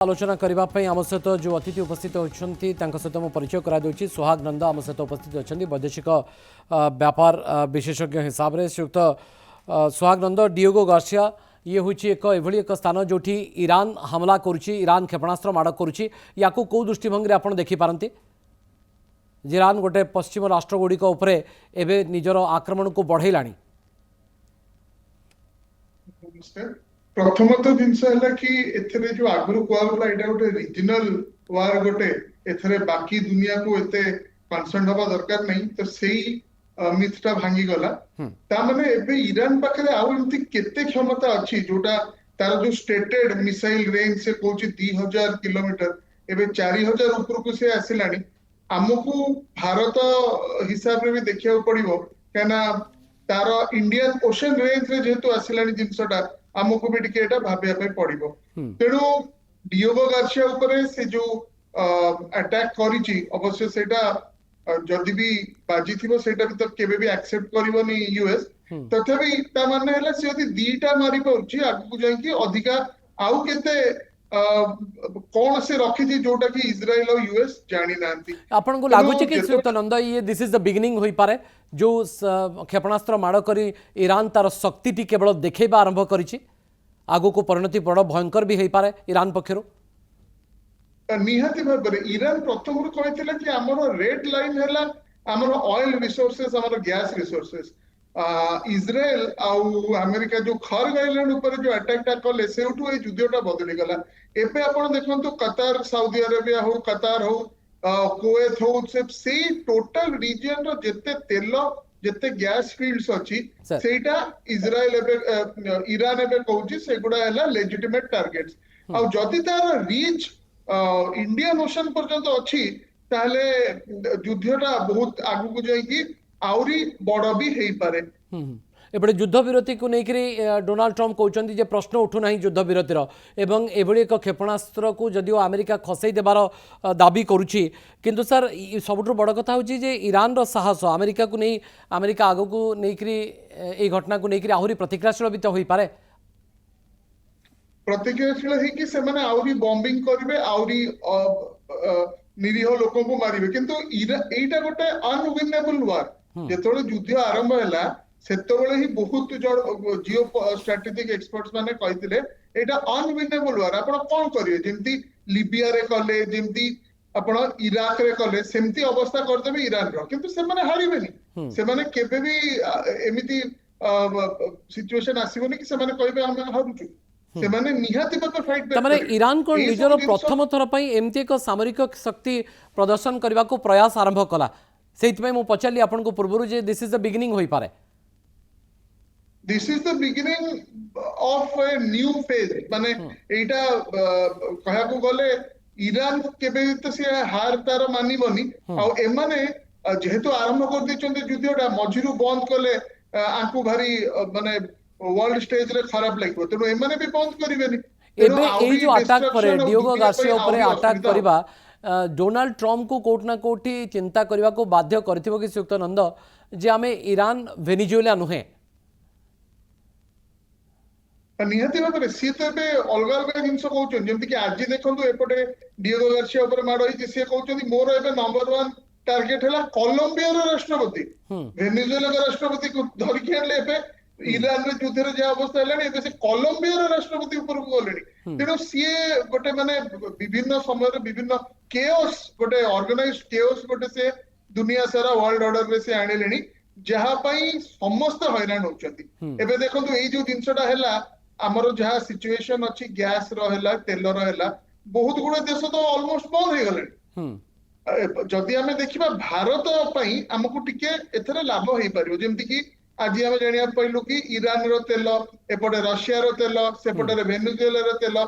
आलोचना करने आम सहित जो अतिथि उपस्थित होती सहित मु परिचय करा दूची सुहाग नंद आम सहित उपस्थित अच्छा वैदेशिक व्यापार विशेषज्ञ हिसाब से श्रीयुक्त सुहाग नंद डिएगो गार्सिया ये हूँ एक स्थान जो ईरान हमला करुच्ची ईरान क्षेपणास्त्र माड़ करुच्ची या कौ दृष्टिभंगी आप देखिपारती ईरान गोटे पश्चिम राष्ट्रगुड़िक एवं निजर आक्रमण को बढ़ेला। प्रथमत जिनस है कि एथरे जो आगुरी कहला यहाँ गोटे रिजनल वार गोटे एथरे बाकी दुनिया को एते कनसर्न हवा दरकार नहीं तो सही मिथटा भांगी गला ता माने एबे ईरान पाखरे आउ एमती केते क्षमता अछि जोटा तार जो स्टेटेड मिसाइल रेंज से कहूची 2000 किलोमीटर एबे 4000 ऊपर को से आसिलानी आमको भारत हिसाब रे भी देखिया पड़िबो काना तार इंडियन ओशन रेंज रे जेतु आसिलानी जिंसटा आमको भी टिके एटा भाबिया पे पड़िबो तेणु डिएगो गार्सिया ऊपर से जो अटैक करिछि अवश्य सेटा जदि भी बाजी थिबो सेटा भी तो केबे भी एक्सेप्ट करबोनी यूएस तथापि ता माने हला से यदि दीटा मारी पउछि आगु जाई कि अधिका आउ केते कौन से रखी थी जोटा कि इजराइल और यूएस जानी नांती आपन को लागु छै कि श्रीयुक्त नंद ये दिस इज द बिगिनिंग होई पारे जो क्षेपणास्त्र माड़ करी ईरान तार शक्ति टी केवल देखैबा आरंभ करिछि आगु को परिणति बड़ भयंकर भी होई पारे ईरान पक्षरु निहाती भाबरे ईरान प्रथम रु कहिथिला कि हमर रेड लाइन हैला हमर ऑयल रिसोर्सेस हमर गैस रिसोर्सेस इजराइल आउ अमेरिका जो खर्ग आइलैंड ऊपर जो अटैक टा कले सेउठु ए युद्धटा बदली गला एबे आपण देखंतु कतार सऊदी अरेबिया हो कतार हो कुवैत हो से टोटल रीजन रो जत्ते तेल जत्ते गैस फील्ड्स अछि सेटा इजराइल एबे ईरान एबे कहूची सेगुडा हैला लेजिटिमेट टारगेट्स आ जदि तार रीच इंडियन ओशन पर्यंत अछि ताहले युद्धटा बहुत आगु को जाई कि आउरी बड़ भी हेई पारे एबडे युद्ध विरति को लेकर डोनाल्ड ट्रम्प कहते जे प्रश्न उठू ना युद्ध विरतिर एवं एभली एक क्षेपणास्त्र को जदिव अमेरिका खसई देवार दाबी करुच्ची किंतु सर सबुठ बड़ कथा हूँ जे ईरान रो साहस अमेरिका को नहीं अमेरिका आग को लेकर घटना को लेकर आहरी प्रतिक्रियाशील भी तो हो पारे प्रतिक्रियाशील है कि से माने आउरी बॉम्बिंग करिवे आउरी निरीह लोकों को मारिवे किंतु एटा गोटे अनविनेबल वार जेतोले युद्ध आरंभ हैला सेतोले ही बहुत जण जियो स्ट्रेटेजिक एक्सपर्ट्स माने कहिथिले एटा अनविनेबल वार आपण कोन करिवे जेंती लिबिया रे कले जेंती आपण इराक रे कले सेमती अवस्था कर देबे ईरान रो किंतु से माने हारिबेनी से माने केबे भी एमिति सिचुएशन आसीबोनी कि से माने कहिबे हम हारुचु से माने निहाती बत फाइट तमाने ईरान को निजर प्रथम थर पई एमती एक सामरिक शक्ति प्रदर्शन करबा को प्रयास आरंभ कला सेइतमै मु पचाली आपन को पूर्वरु जे दिस इज द बिगिनिंग होई पारे this is the beginning of a new phase माने एटा कहा को गले ईरान केबे तो से हार तार मानिबनी आ एमाने जेहेतु आरंभ कर दिचंते युद्धटा मझिरु बंद कले आंकु भारी माने वर्ल्ड स्टेज रे खराब लागबो तेनो एमाने भी बंद करिवेनी एबे ए जो अटैक करे डिएगो गार्सिया ऊपर अटैक करबा डोनाल्ड ट्रम्प को कोट ना कोटी चिंता करबा को बाध्य करथिबो कि श्रीयुक्त नंद जे आमे ईरान वेनेजुएला नुहे निहाती भाव सी तो अलग अलग जिन कहते जमी कि आज देखो एपटे डिएगो गार्सिया ऊपर माड़ होती सी कहते मोर ए नंबर 1 टार्गेट है कोलंबिया राष्ट्रपति वेनेजुएला राष्ट्रपति को धरिकी आने ईरान रे युद्ध रे जहाँ अवस्था है से कोलंबिया राष्ट्रपति ऊपर को गले तेणु सी गोटे माने विभिन्न समय विभिन्न केओस गोटे ऑर्गेनाइज्ड केओस गोटे से दुनिया सारा वर्ल्ड ऑर्डर रे से आनिलेनी जहाँ पई समस्त हैरान होचंती एबे देखंतु एई जो जिंसटा हैला हमरो जहाँ सिचुएशन अच्छी गैस रहा तेल रहा बहुत गुड़े देश तो ऑलमोस्ट बंद हो गले जदि आम देखा भारत आमको टिके एथरे लाभ हो पार जमती कि आज आम जाना पाइलु कि ईरान रो तेल एपटे रशिया रो तेल सेपटे वेनेजुएला रो तेल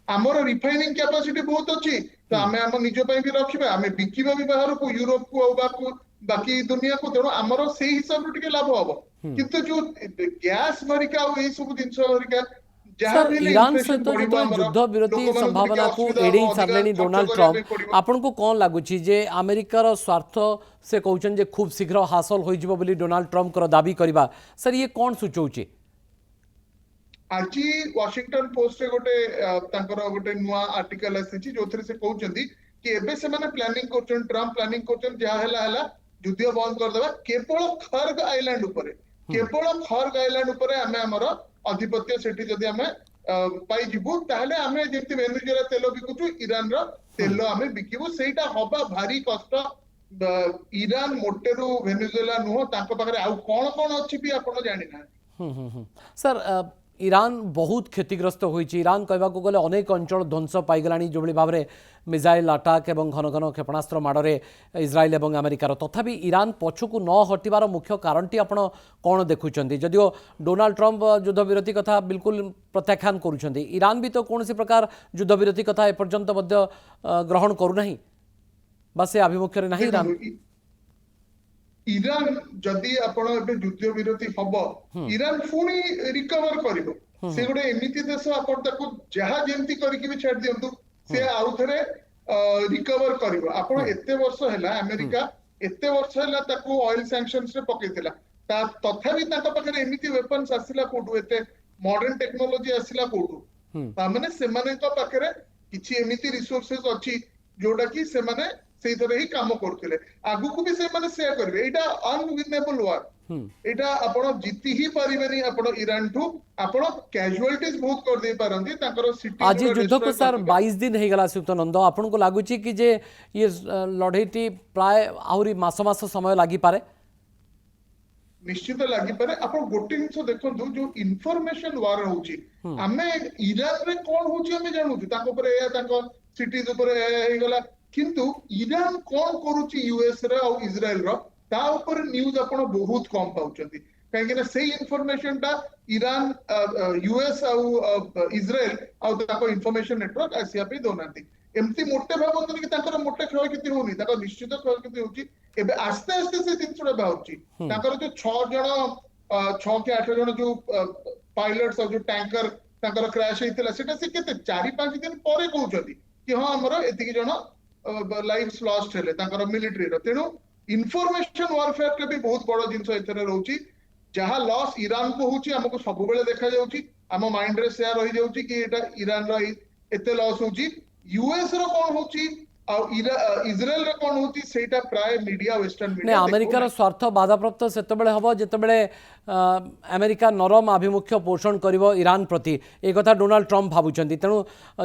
आमर रिफाइनिंग कैपेसिटी बहुत अच्छी तो आम आम निज भी रखा आम बिकिबा भी बाहर को यूरोप को बाकी दुनिया को तेणु आमर से हिसाब रे लाभ हम किंतु जो गैस भरिका ये सब जिन भरिका सर ईरान सहित जो युद्ध विरति संभावना को एड़ी सारे डोनाल्ड ट्रम्प आपन को कौन लगुच जे अमेरिकार स्वार्थ से कहते जे खूब शीघ्र हासिल हो डोनाल्ड ट्रम्प दाबी करवा सर ये कौन सूचौचे आज वाशिंगटन पोस्ट रे गोटे तांकर गोटे नुआ आर्टिकल आसी जो से कहउचंदी कि एबे से माने प्लानिंग करछन ट्रम्प प्लानिंग करछन जहा हला युद्ध बंद कर देबा केवल खर्ग आइलैंड ऊपर केवल खर्ग आइलैंड ऊपर आमे हमर अधिपत्य सेठी जदी आमे पाई जिबु ताहले आमे जेति वेनेजुएला तेल बिकुचु ईरान रो तेल आमे बिकिबु सेटा हबा भारी कष्ट ईरान मोटेरू वेनेजुएला नुह तांको पाखरे आउ कोन अछि भी आपण जानि ना सर ईरान बहुत क्षतिग्रस्त होईची ईरान कहवा को गले अनेक अंचल ध्वंस पाईगलानी जो भाव में मिसाइल अटाक एवं घन घन क्षेपणास्त्र माड़े इज्राएल और अमेरिकार तथापि ईरान पछकू न हटिबार मुख्य कारणटी आपण कौन देखुंत जदिओ डोनाल्ड ट्रम्प युद्ध विरति कथा बिल्कुल प्रत्याख्यान करुँच ईरान भी तो कौन प्रकार युद्ध विरति कथा एपर्यंत ग्रहण करूना बस से आभिमुख्य ना ईरान ईरान जदि आपण एबे युद्ध विरति हबो ईरान पुणी रिकवर करिवो से गोटे एमिति देश आपण ताको जहा जेंति करिकि भी छाड़ दियंतु से आउ थरे रिकवर करिवो आपण एते वर्ष हैला अमेरिका एते वर्ष हैला ताको ऑयल सैंक्शंस रे पकेतिला ता तथापि ताका पाखरे एमिति वेपन्स आसिला कोठु एते मॉडर्न टेक्नोलॉजी आसिला कोठु ता माने से माने तो पाखरे किछि एमिति रिसोर्सेस अछि जोडा कि से माने से तरह ही काम करथिले आगु को भी से माने शेयर करबे एटा अनविनेबल वार एटा आपण जीती ही परिबेनी आपण ईरान ठू आपण कैजुअलिटीज बहुत कर दे पारंती ताकर सिटी आज युद्ध को सर 22 दिन हे गला सुक्त नंद आपण को लागु छी कि जे ये लढेटी प्राय आहुरी मास मास समय लागि पारे निश्चित लागि पारे आपण गोटे जिंस देखंतु जो इन्फॉर्मेशन वार होची हमें ईरान रे कोन होची हमें जानू ताको पर या ताको सिटीज ऊपर हे गला किंतु ईरान कौन करुची यूएस रे और इज्राएल रो ता ऊपर न्यूज आपण बहुत कम पाउचंती काहे कि से इन्फॉर्मेशन ता ईरान यूएस और इज्राएल और ताको इन्फॉर्मेशन नेटवर्क आसिया पे दोनांती एमती मोटे भाबंतन कि ताकर मोटे क्षय क्षति होनी ताको निश्चित क्षय क्षति होची एबे आस्ते आस्ते से जिंसुडा बाउची ताकर जो 6 जण 6 के 8 जण जो पायलट्स और जो टैंकर ताकर क्रैश हेतिला सेटा से केते 4-5 दिन परे कहउचंती कि हां हमरो एतिकी जण लाइव्स लॉस्ट हेले ताकर मिलिटरी रो तेनु इन्फॉर्मेशन वारफेयर के भी बहुत बड़ जिंस एथरे रहउची जहा लॉस ईरान को होची हमको सब बेले देखा जाउची हम माइंड रे शेयर होई जाउची कि एटा ईरान रो एते लॉस होची यूएस रो कोन होची और इज्राएल रो कोन होची सेटा प्राय मीडिया वेस्टर्न मीडिया ने अमेरिकार स्वार्थ बाधाप्राप्त सेतबेले हबो जेतबेले अमेरिका नरम आभिमुख्य पोषण करिवो ईरान प्रति ए कथा डोनाल्ड ट्रम्प भाबुचंती तेणु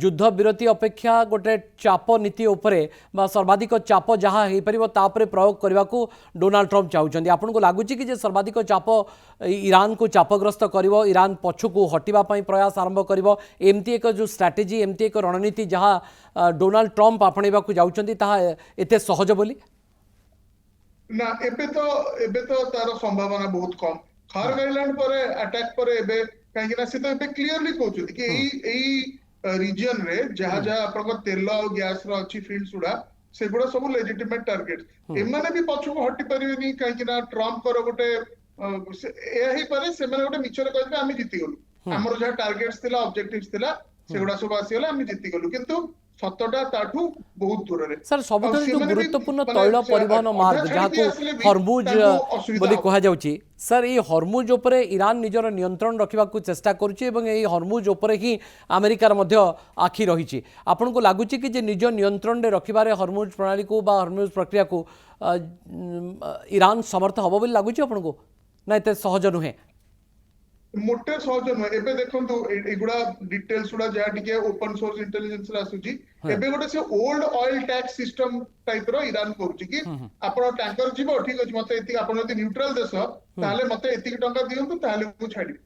युद्ध विरति अपेक्षा गोटे चाप नीति उपरे बा सर्वाधिक चाप जहाँ हो पार तापर प्रयोग करने को डोनाल्ड ट्रम्प चाहते आपन को लगुच कि सर्वाधिक चाप ईरान को चापग्रस्त करिवो ईरान पछकू हटिबा पई प्रयास आरंभ करिवो एमती एक जो स्ट्राटेजी एमती एक रणनीति जहाँ डोनाल्ड ट्रम्प आपणेबा को जाउचंती ताहा एते सहज बोली ना एबे तो तार संभावना बहुत कम खर्ग आइलैंड पर अटैक पर एबे काहे ना से तो एबे क्लियरली कहउछथि कि एई रीजन रे जहा जहा आपन तेल और गैस रो अछि फील्ड्स उडा सेगुडा सब लेजिटिमेट टारगेट एमाने भी पछको हटि परिबेनी काहे ना ट्रम्प कर गोटे एही पारे से माने गोटे मिचर कहबे आमी जीति गलु हमर जहा टारगेट्स थिला ऑब्जेक्टिव्स थिला सेगुडा सब आसी गला आमी जीति गलु किंतु सतटा ताठू बहुत दूर रे सर सबुठ जो गुरुत्वपूर्ण तैल परिवहन मार्ग जहाँ को हरमुज बोली कह जाउची सर ये हरमुज उपरे ईरान निजर नियंत्रण रखा चेष्टा करुच्ची एवं हरमुज उपरे ही अमेरिकार मध्य आखि रही आपन को लगुच कि जे निज नियंत्रण रे रखिबारे हरमुज प्रणाली को बा हरमुज प्रक्रिया को ईरान समर्थ हबो बोली लगुच आपन को ना एते सहज नुहे मोटे सहज नुहे एबे देखंतु एगुडा डिटेल्स उडा जा टिके ओपन सोर्स इंटेलिजेंस रा आसुची एबे गोटे से old oil tax system type रो ईरान करूची कि आपण टैंकर जीवो ठीक अछि मते एति आपण यदि न्यूट्रल देश ताले मते एति टंका दियंतु ताले को छाडी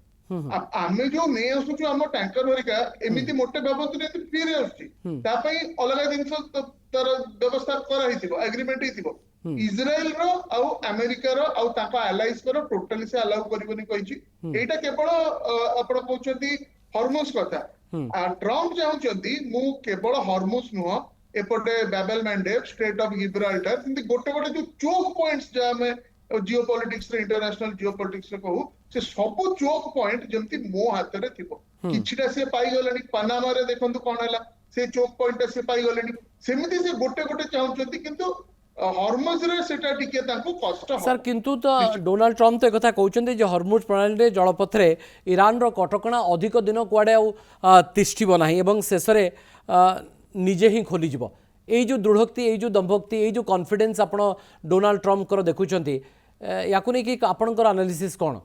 आमे जो नै आसुचु हम टैंकर वरिका एमिति मोटे बाबत नै फ्री रे आसुची ता पई अलग जिंस तर व्यवस्था करा हितिबो एग्रीमेंट हितिबो इज्राएल रो आउ अमेरिका रो आउ ताका अलाइज करो टोटली से अलाउ करबनी कहिची एटा केवल आपण कहउछथि हॉर्मुज कथा आ ट्रम्प चाहउछथि मु केवल हॉर्मुज नुह एपटे Bab el Mandeb strait of Gibraltar किंतु गोटे गोटे जो चोक पॉइंट्स जा में जियोपॉलिटिक्स रे इंटरनेशनल जियोपॉलिटिक्स रे कहू से सब चोक पॉइंट जेंति मो हाथ रे थिबो किछिटा से पाई गलनी पनामा रे देखंतु कोन हला से चोक पॉइंट से पाई गलनी सेमिति से गोटे गोटे चाहउछथि किंतु हॉर्मोज रे सेटा टिके तांको कष्ट सर किंतु तो डोनाल्ड ट्रम्प तो एक कहते जो हर्मुज प्रणाली जलपथरे ईरान रो कटकणा अधिक दिन कुआडे तिष्ठिब नाही एवं शेष निजे ही खोलीजिव एई जो दृढ़ोक्ति एई जो दंभोक्ति एई जो कॉन्फिडेंस आपण डोनाल्ड ट्रम्प कर देखुचंती याकु नै कि आपणकर एनालिसिस कोन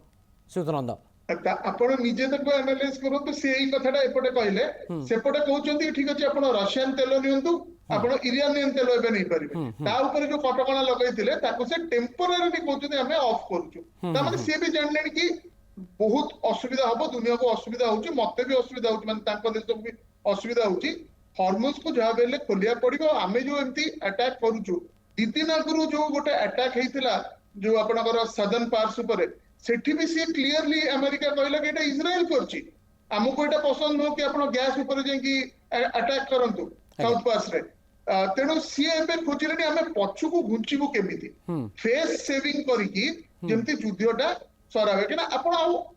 सुतनंद आपण निजे तक एनालाइज करतो से एई कथाटा एपटे कहले सेपटे कहउचंती ठीक अछि आपण रशियन तेल नियंतु आपण इरानियन तेल एबे नै परिबे ता ऊपर जो कटकणा लगाइथिले ताको से टेम्पररी कहउचंती हमें ऑफ करूछु ता माने से भी जानलेन कि बहुत असुविधा हबो दुनिया को असुविधा होची मते भी असुविधा होची माने तांको देश को भी असुविधा होची हॉर्मोज को जहाँ बेले खोलिया पड़ो आम जो एमती अटैक करूचु दिन आगु जो गोटे अटैक होता जो आपनकर सदर्न पार्ट्स ऊपर सेठी भी सी क्लियरली अमेरिका कहला कि इजराइल करची आमको एटा पसंद हो कि आपण गैस ऊपर जाई अटैक करंतु साउथ पास रे तेणु सी एबे खोजिलेनी आमे पछु को घुंचीबु केमिति फेस सेविंग करिकी जेमती युद्धटा सरावे कि आपण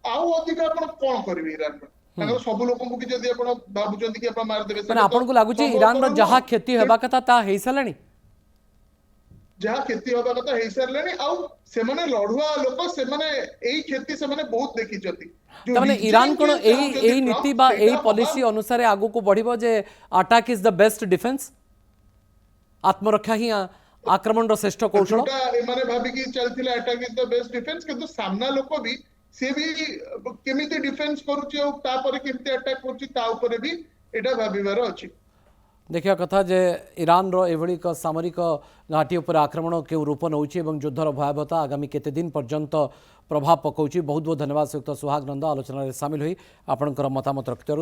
आउ अधिक आपण कोन करबे ईरान में सब लोक को जदि आपण भाबुचंती कि आपण मार देबे माने आपण को लागु छी ईरान रो जहा क्षति हेबा कथा ता हेइ सलानी जहाँ क्षति होगा कथा हेइ सरलेनी आउ से माने लढुआ लोक से माने एई क्षति से माने बहुत देखि जति तमाने ईरान कोन एई नीति बा एई पॉलिसी अनुसार आगु को बढ़िबो जे attack is the best defence आत्मरक्षा ही आक्रमण रो श्रेष्ठ कौशल ए माने भाबी कि चलथिला attack is the best defence किंतु सामना लोक भी से भी केमिति डिफेंस करूची और तापर केमिति अटैक करूची ता ऊपर भी एटा भाबीबार अछि देखिया कथा जे ईरान रो एभली एक सामरिक घाटी उपर आक्रमण के रूप नौची एवं युद्धर भयावहता आगामी केते दिन पर्यंत प्रभाव पकाउची बहुत बहुत धन्यवाद सुक्त सुहाग नंद आलोचना रे शामिल होई आपनकर मतामत रखते